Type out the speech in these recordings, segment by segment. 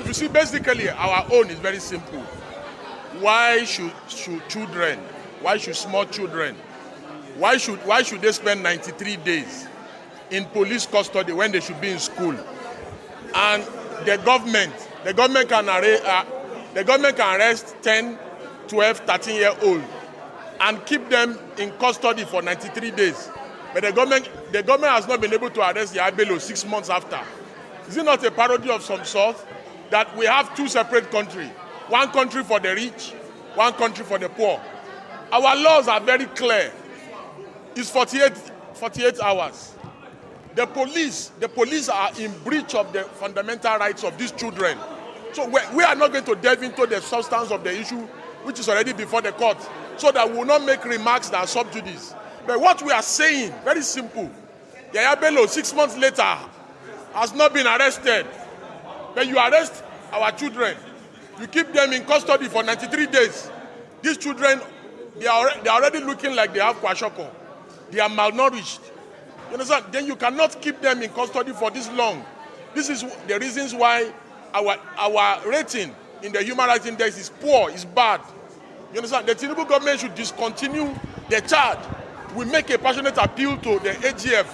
You see, basically, our own is very simple. Why should children, why should small children, why should they spend 93 days in police custody when they should be in school? And the government can arrest 10, 12, 13-year-old and keep them in custody for 93 days. But the government has not been able to arrest Yabelo 6 months after. Is it not a parody of some sort that we have two separate countries? One country for the rich, one country for the poor. Our laws are very clear. It's 48 hours. The police are in breach of the fundamental rights of these children. So we are not going to delve into the substance of the issue, which is already before the court, so that we will not make remarks that are sub judice. But what we are saying, very simple. Yaya Bello, 6 months later, has not been arrested. But you arrest our children. You keep them in custody for 93 days. These children, they are already looking like they have kwashoko. They are malnourished. You understand? Then you cannot keep them in custody for this long. This is the reasons why our rating in the Human Rights Index is poor, is bad. You understand? The Tinubu government should discontinue the charge. We make a passionate appeal to the AGF,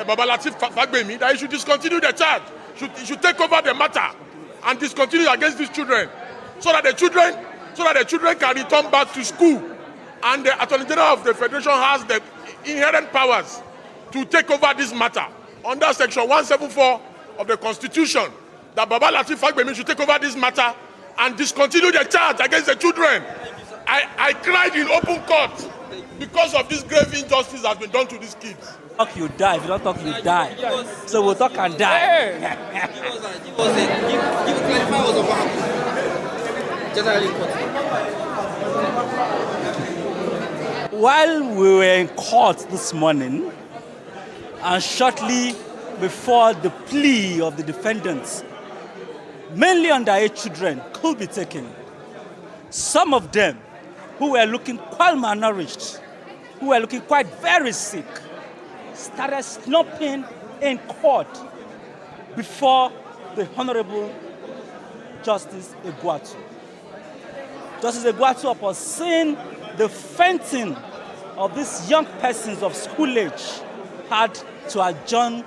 Baba Latif Fagbemi, that he should discontinue the charge. He should take over the matter and discontinue against these children, so that the children can return back to school. And the Attorney General of the Federation has the inherent powers to take over this matter under Section 174 of the Constitution, that Baba Latif Fagbemi should take over this matter and discontinue the charge against the children. I cried in open court because of this grave injustice that has been done to these kids. Talk, you die. If you don't talk, you die. So we'll talk and die. Give clarify what happened. Generally, While we were in court this morning, and shortly before the plea of the defendants, mainly underage children, could be taken, some of them who were looking quite malnourished, who were looking quite very sick, started snapping in court before the Honorable Justice Egwuatu. Justice Egwuatu, upon seeing the fainting of these young persons of school age, had to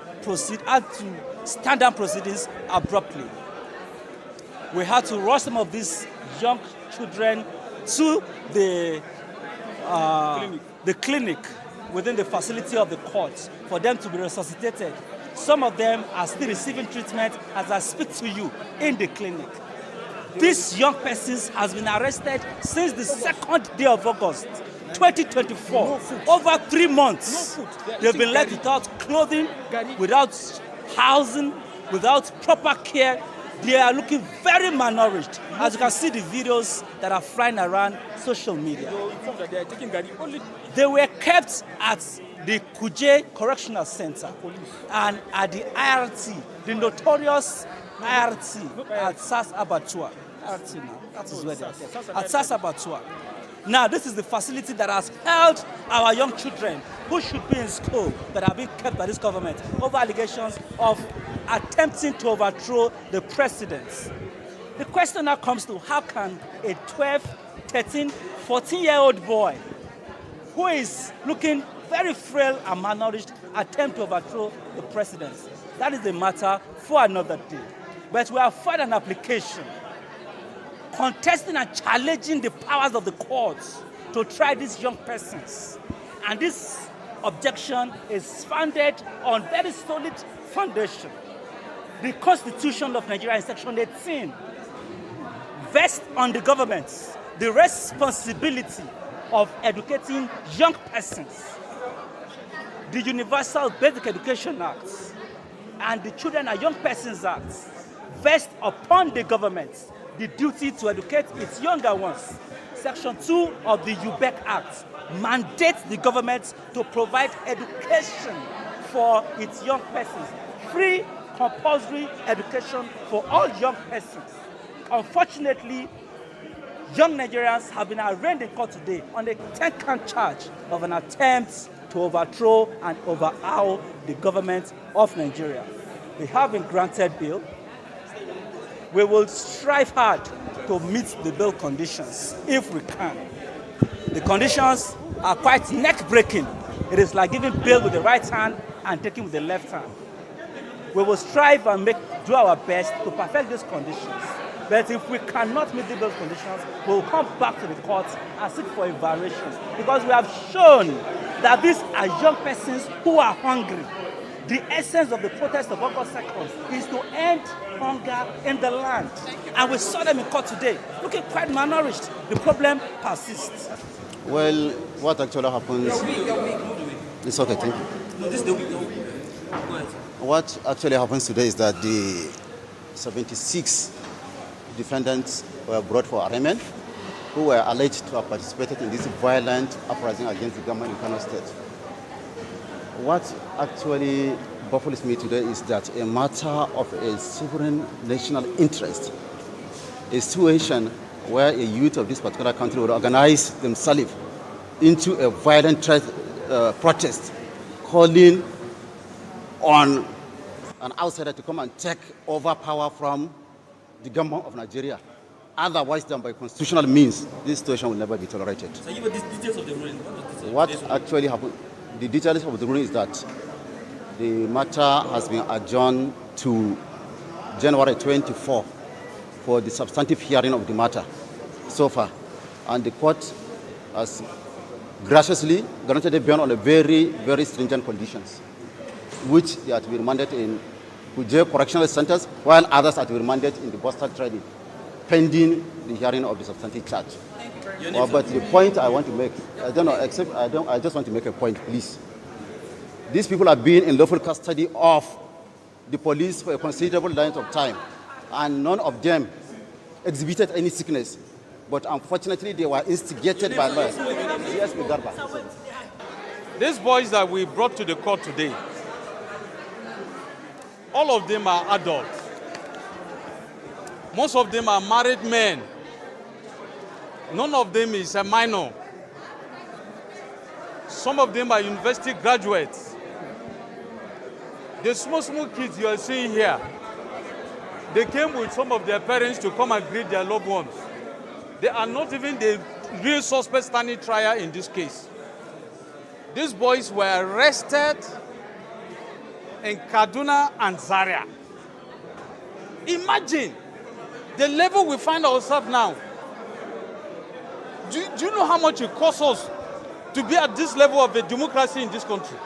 stand down proceedings abruptly. We had to rush some of these young children to the clinic within the facility of the court for them to be resuscitated. Some of them are still receiving treatment as I speak to you in the clinic. These young persons has been arrested since the 2nd day of August, 2024. Over 3 months, they've been left without clothing, without housing, without proper care. They are looking very malnourished, as you can see the videos that are flying around social media. They were kept at the Kuje Correctional Center and at the IRT, the notorious IRT at SAS Abatua. IRT now, that is where they are. At SAS Abatua. Now, this is the facility that has held our young children who should be in school that are being kept by this government over allegations of attempting to overthrow the president. The question now comes to, how can a 12, 13, 14-year-old boy who is looking very frail and malnourished attempt to overthrow the president? That is a matter for another day. But we have filed an application contesting and challenging the powers of the courts to try these young persons. And this objection is founded on very solid foundation. The Constitution of Nigeria in Section 18 vests on the government the responsibility of educating young persons. The Universal Basic Education Act and the Children and Young Persons Act vest upon the government the duty to educate its younger ones. Section 2 of the UBEC Act mandates the government to provide education for its young persons. Free, compulsory education for all young persons. Unfortunately, young Nigerians have been arraigned in court today on a 10-count charge of an attempt to overthrow and overhaul the government of Nigeria. They have been granted bail. We will strive hard to meet the bail conditions if we can. The conditions are quite neck-breaking. It is like giving bail with the right hand and taking with the left hand. We will strive and do our best to perfect these conditions. But if we cannot meet those conditions, we will come back to the courts and seek for a variation. Because we have shown that these are young persons who are hungry. The essence of the protest of August 2nd is to end hunger in the land. And we saw them in court today, looking quite malnourished. The problem persists. Well, what actually happens... It's okay, thank you. No, this is the week. Go ahead. What actually happens today is that the 76 defendants were brought for arraignment who were alleged to have participated in this violent uprising against the government in Kano State. What actually baffles me today is that a matter of a sovereign national interest, a situation where a youth of this particular country would organize themselves into a violent protest, calling on an outsider to come and take over power from the government of Nigeria, otherwise than by constitutional means, this situation will never be tolerated. So give us the details of the ruling. What actually happened? The details of the ruling is that the matter has been adjourned to January 24 for the substantive hearing of the matter so far, and the court has graciously granted a bail on a very, very stringent conditions, which they are to be remanded in Kuje correctional centers, while others are to be remanded in the Boston training, pending the hearing of the substantive charge. But the point I want to make, I just want to make a point, please. These people have been in lawful custody of the police for a considerable length of time, and none of them exhibited any sickness. But unfortunately, they were instigated by lawyers. Yes, Garba. These boys that we brought to the court today, all of them are adults. Most of them are married men. None of them is a minor. Some of them are university graduates. The small kids you are seeing here, they came with some of their parents to come and greet their loved ones. They are not even the real suspect standing trial in this case. These boys were arrested in Kaduna and Zaria. Imagine the level we find ourselves now. Do you know how much it costs us to be at this level of a democracy in this country?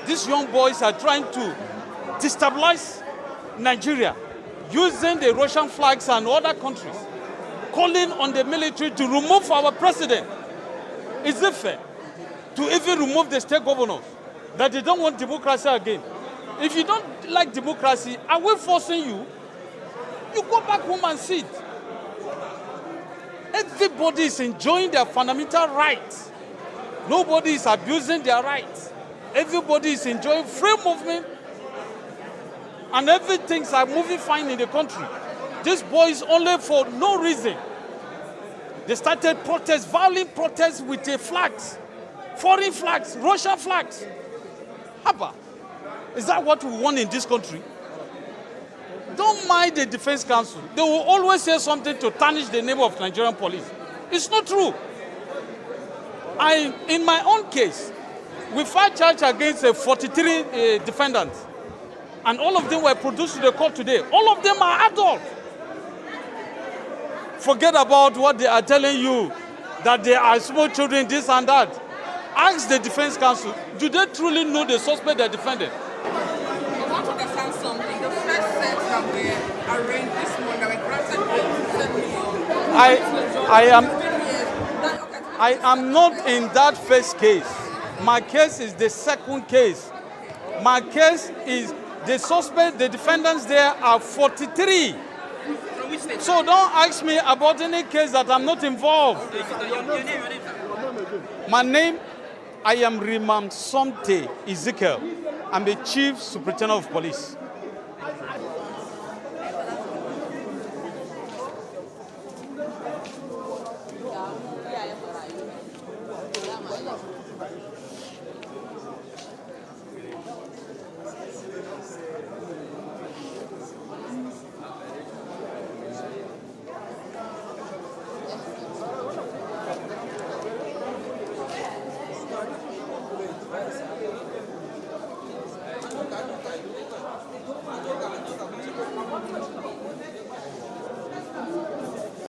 These young boys are trying to destabilize Nigeria using the Russian flags and other countries, calling on the military to remove our president. Is it fair to even remove the state governors that they don't want democracy again? If you don't like democracy, are we forcing you? You go back home and sit. Everybody is enjoying their fundamental rights. Nobody is abusing their rights. Everybody is enjoying free movement, and everything's are moving fine in the country. These boys only for no reason. They started protests, violent protests with the flags, foreign flags, Russian flags. Haba, is that what we want in this country? Don't mind the Defense Council. They will always say something to tarnish the name of Nigerian police. It's not true. In my own case, we filed charge against 43 defendants, and all of them were produced to the court today. All of them are adults. Forget about what they are telling you, that they are small children, this and that. Ask the Defense Council, do they truly know the suspect they're defending? I want to understand something. The first set that were arraigned this morning, that were granted 7 million. I am not in that first case. My case is the second case. My case is the suspect, the defendants there are 43. So don't ask me about any case that I'm not involved. My name, I am Rimam Somte Ezekiel. I'm the Chief Superintendent of Police.